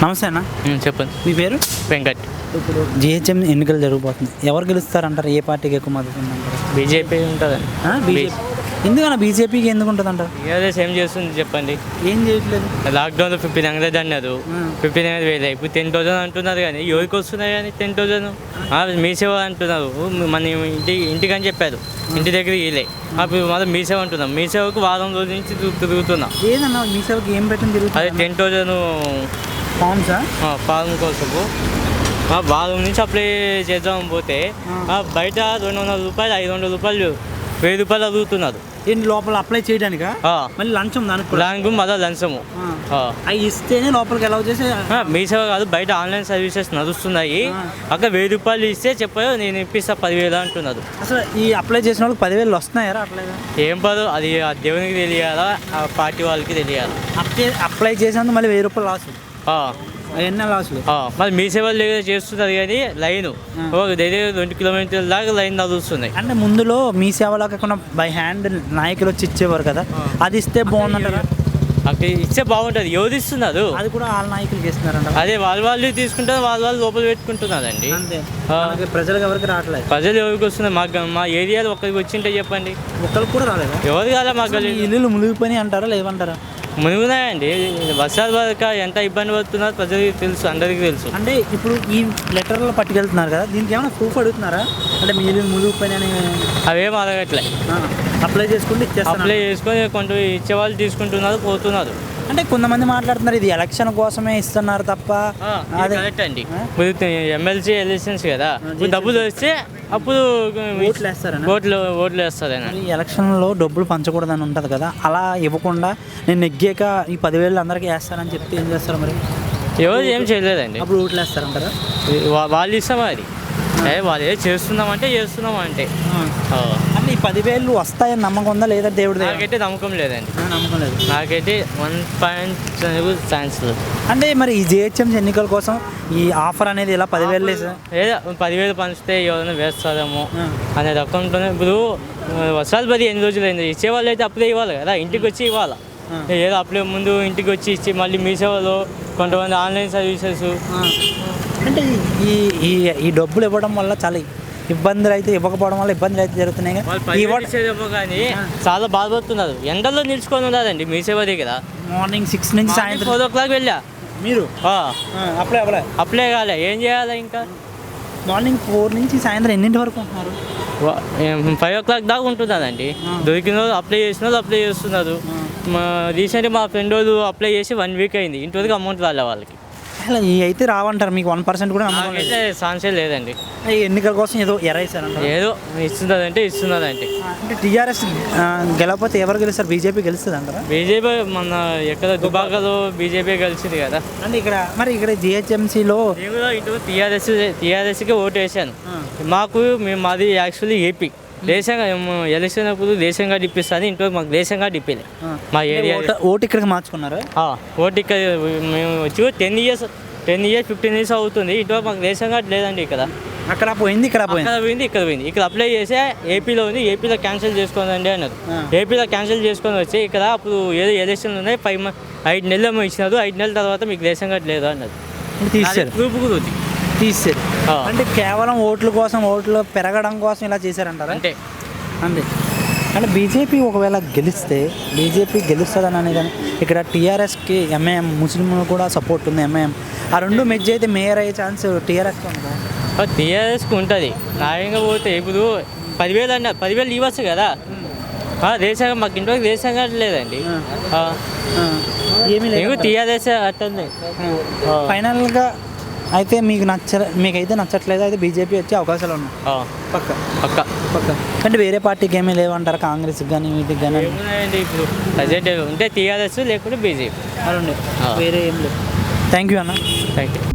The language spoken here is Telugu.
నమస్తే అన్న. చెప్పండి. మీ పేరు? వెంకట్. ఇప్పుడు GHM ఎన్నికలు జరగబోతుంది, ఎవరు గెలుస్తారంటారు? ఏ పార్టీకి ఎక్కువ మద్దతు ఉందంటారు? బీజేపీ ఉంటుందండి. బీజేపీ. ఎందుకన్నా బీజేపీకి ఎందుకు ఉంటుంది అంటారు? టీఆర్ఎస్ ఏం చేస్తుంది చెప్పండి. ఏం చేయట్లేదు. లాక్డౌన్లో 1500 అన్నారు, 1500 వేలే. ఇప్పుడు 10,000 అంటున్నారు, కానీ ఎవరికి వస్తున్నాయి కానీ 10,000? మీసేవ అంటున్నారు, మన ఇంటికని చెప్పారు, ఇంటి దగ్గర వీలే. అప్పుడు మళ్ళీ మీసేవ అంటున్నాం. మీసేవకు వారం రోజుల నుంచి తిరుగుతున్నాం. ఏదన్నా మీసేవకి ఏం పెట్టింది తిరుగుతుంది? అదే 10,000 ఫార్మ్ కోసము వారం నుంచి అప్లై చేద్దాం పోతే బయట 200 రూపాయలు, 500 రూపాయలు, 1000 రూపాయలు అడుగుతున్నారు. ఏంటి లోపల అప్లై చేయడానికా? మళ్ళీ లంచం దానికి మళ్ళీ లంచము అవి ఇస్తేనే లోపలికి ఎలా చేసి. మీసేవ కాదు, బయట ఆన్లైన్ సర్వీసెస్ నడుస్తున్నాయి. అక్కడ 1000 రూపాయలు ఇస్తే చెప్పారు, నేను ఇప్పిస్తా 10,000 అంటున్నారు. అసలు ఈ అప్లై చేసిన వాళ్ళకి 10,000 వస్తున్నాయా? అట్లా ఏం పదు, అది ఆ దేవునికి తెలియాలా, ఆ పార్టీ వాళ్ళకి తెలియాలి. అప్లై చేసినందుకు మళ్ళీ 1000 రూపాయలు లాస్. అవన్నీ లాసులు. మరి మీ సేవలు చేస్తున్నారు, కానీ లైన్ దగ్గర 20 కిలోమీటర్ల దాకా లైన్ నడుస్తున్నాయి. అంటే ముందులో మీ సేవలో కాకుండా బై హ్యాండ్ నాయకులు వచ్చి ఇచ్చేవారు కదా, అది ఇస్తే బాగుందంటారా? అక్కడ ఇస్తే బాగుంటుంది. ఎవరు ఇస్తున్నారు? అది కూడా వాళ్ళ నాయకులకి ఇస్తున్నారంట. అదే వాళ్ళు తీసుకుంటారు, వాళ్ళు లోపల పెట్టుకుంటున్నారండి. ప్రజలకు ఎవరికి రావట్లేదు. ప్రజలు ఎవరికి వస్తున్నారు? మా ఏరియాలో ఒక్కరికి వచ్చింటే చెప్పండి. ఒక్కరికి కూడా రాలేదు. ఎవరు కాదా? మాకు ఇల్లు మునిగిపోయి అంటారా లేవంటారా? మునుగున్నాయండి. వర్షాల వరకు ఎంత ఇబ్బంది పడుతున్నారో ప్రజలకి తెలుసు, అందరికీ తెలుసు. అంటే ఇప్పుడు ఈ లెటర్లో పట్టుకెళ్తున్నారు కదా, దీనికి ఏమైనా ప్రూఫ్ అడుగుతున్నారా? అంటే మీ ఇల్లు మునిగిపోయినా అవేం అడగట్లే. అప్లై చేసుకుంటే అప్లై చేసుకొని కొంత ఇచ్చేవాళ్ళు తీసుకుంటున్నారు, పోతున్నారు. అంటే కొంతమంది మాట్లాడుతున్నారు ఇది ఎలక్షన్ కోసమే ఇస్తున్నారు తప్ప. అదే కరెక్ట్ అండి. ఎమ్మెల్సీ ఎలక్షన్స్ కదా, డబ్బులు వస్తే అప్పుడు ఓట్లు వేస్తారని. ఎలక్షన్లో డబ్బులు పంచకూడదని ఉంటుంది కదా, అలా ఇవ్వకుండా నేను నెగ్గాక ఈ 10,000 అందరికీ వేస్తారని చెప్తే ఏం చేస్తారు మరి? ఎవరు ఏం చేయలేదండి. అప్పుడు ఓట్లు వేస్తారంటారా? వాళ్ళు ఇస్తామా? అది వాళ్ళు ఏదో చేస్తున్నామంటే అంటే ఈ 10,000 వస్తాయని నమ్మకం ఉందా లేదా? దేవుడు నాకైతే నమ్మకం లేదండి. నమ్మకం లేదు. నాకైతే 1% ఛాన్స్ లేదు. అంటే మరి ఈ GHMC ఎన్నికల కోసం ఈ ఆఫర్ అనేది ఇలా 10,000 ఏదో 10,000 పంచితే ఎవరైనా వేస్తారేమో అనే రకంతోనే. ఇప్పుడు వర్షాలు పది 8 రోజులు అయింది. ఇచ్చేవాళ్ళు అయితే అప్పుడే ఇవ్వాలి కదా, ఇంటికి వచ్చి ఇవ్వాలి. ఏదో అప్పుడే ముందు ఇంటికి వచ్చి ఇచ్చి మళ్ళీ మీ సేవలో కొంతమంది ఆన్లైన్ సర్వీసెస్. అంటే ఈ డబ్బులు ఇవ్వడం వల్ల చాలా ఇబ్బందులు అయితే, ఇవ్వకపోవడం వల్ల ఇబ్బందులు అయితే జరుగుతున్నాయి. కానీ చాలా బాధపడుతున్నారు. ఎండల్లో నిలుచుకొని ఉన్నారండి మీ సేవ దగ్గర. మార్నింగ్ 6 నుంచి సాయంత్రం 4 o'clock వెళ్ళా. మీరు అప్లై కాలే, ఏం చేయాలి? ఇంకా మార్నింగ్ 4 నుంచి సాయంత్రం ఎన్నింటి వరకు ఉంటున్నారు? 5 o'clock దాకా ఉంటుందండి. దొరికిన వాళ్ళు అప్లై చేసిన వాళ్ళు అప్లై చేస్తున్నారు. రీసెంట్గా మా ఫ్రెండ్ వాళ్ళు అప్లై చేసి 1 week అయింది, ఇంతవరకు అమౌంట్ రాలే వాళ్ళకి. అలా అయితే రావంటారు, మీకు 1% కూడా అయితే ఛాన్సే లేదండి. ఎన్నికల కోసం ఏదో ఎరైసారు, ఏదో ఇస్తున్నదంటే. అంటే టీఆర్ఎస్ గెలవకపోతే ఎవరు గెలుస్తారు? బీజేపీ గెలుస్తుంది అంటారా? బీజేపీ మన ఎక్కడ దుబాకలో బీజేపీ గెలిచింది కదా. అంటే ఇక్కడ GHMCలో టీఆర్ఎస్కి ఓటు వేసాను. మాది యాక్చువల్లీ ఏపీ దేశంగా ఎలక్షన్ అప్పుడు రేషన్ కార్డు ఇప్పిస్తాను, ఇంట్లో మాకు రేషన్ కార్డు ఇప్పలే. మా ఏరియా ఓటు ఇక్కడికి మార్చుకున్నారు. ఓటు ఇక్కడ మేము వచ్చి 10 years 15 years అవుతుంది, ఇంట్లో మాకు రేషన్ కార్డు లేదండి. అక్కడ పోయింది, ఇక్కడ పోయింది. ఇక్కడ అప్లై చేస్తే ఏపీలో ఉంది, ఏపీలో క్యాన్సిల్ చేసుకోండి అన్నారు. ఏపీలో క్యాన్సిల్ చేసుకొని వచ్చి ఇక్కడ అప్పుడు ఏదో ఎలక్షన్లు ఉన్నాయి, 5 నెలలు ఇచ్చినారు. 5 నెలల తర్వాత మీకు రేషన్ కార్డు లేదు అన్నారు. తీసేశారు. అంటే కేవలం ఓట్ల కోసం, ఓట్లు పెరగడం కోసం ఇలా చేశారంటారా? అంటే అంటే బీజేపీ ఒకవేళ గెలిస్తే, బీజేపీ గెలుస్తుందని అనేది కానీ ఇక్కడ టీఆర్ఎస్కి ఎంఐఎం ముస్లింలు కూడా సపోర్ట్ ఉంది. ఎంఐఎం ఆ రెండు మెజ్ అయితే మేయర్ అయ్యే ఛాన్స్ టీఆర్ఎస్కి ఉందా? టీఆర్ఎస్కి ఉంటుంది. న్యాయంగా పోతే ఇప్పుడు 10,000 అన్నారు, 10,000 ఇవ్వచ్చు కదా. రేషన్ మాకు ఇంటికి రేషన్ కార్డు లేదండి. ఏమీ లేదు. టీఆర్ఎస్ అట్టుంది. ఫైనల్గా అయితే మీకైతే నచ్చట్లేదు, అయితే బీజేపీ వచ్చే అవకాశాలు ఉన్నాయి పక్క. అంటే వేరే పార్టీకి ఏమీ లేవంటారు? కాంగ్రెస్కి కానీ వీటికి కానీ ఇప్పుడు ప్రజెంట్ ఉంటే టీఆర్ఎస్ లేకుంటే బీజేపీ, వేరే ఏం లేదు. థ్యాంక్ యూ అన్న. Thank you.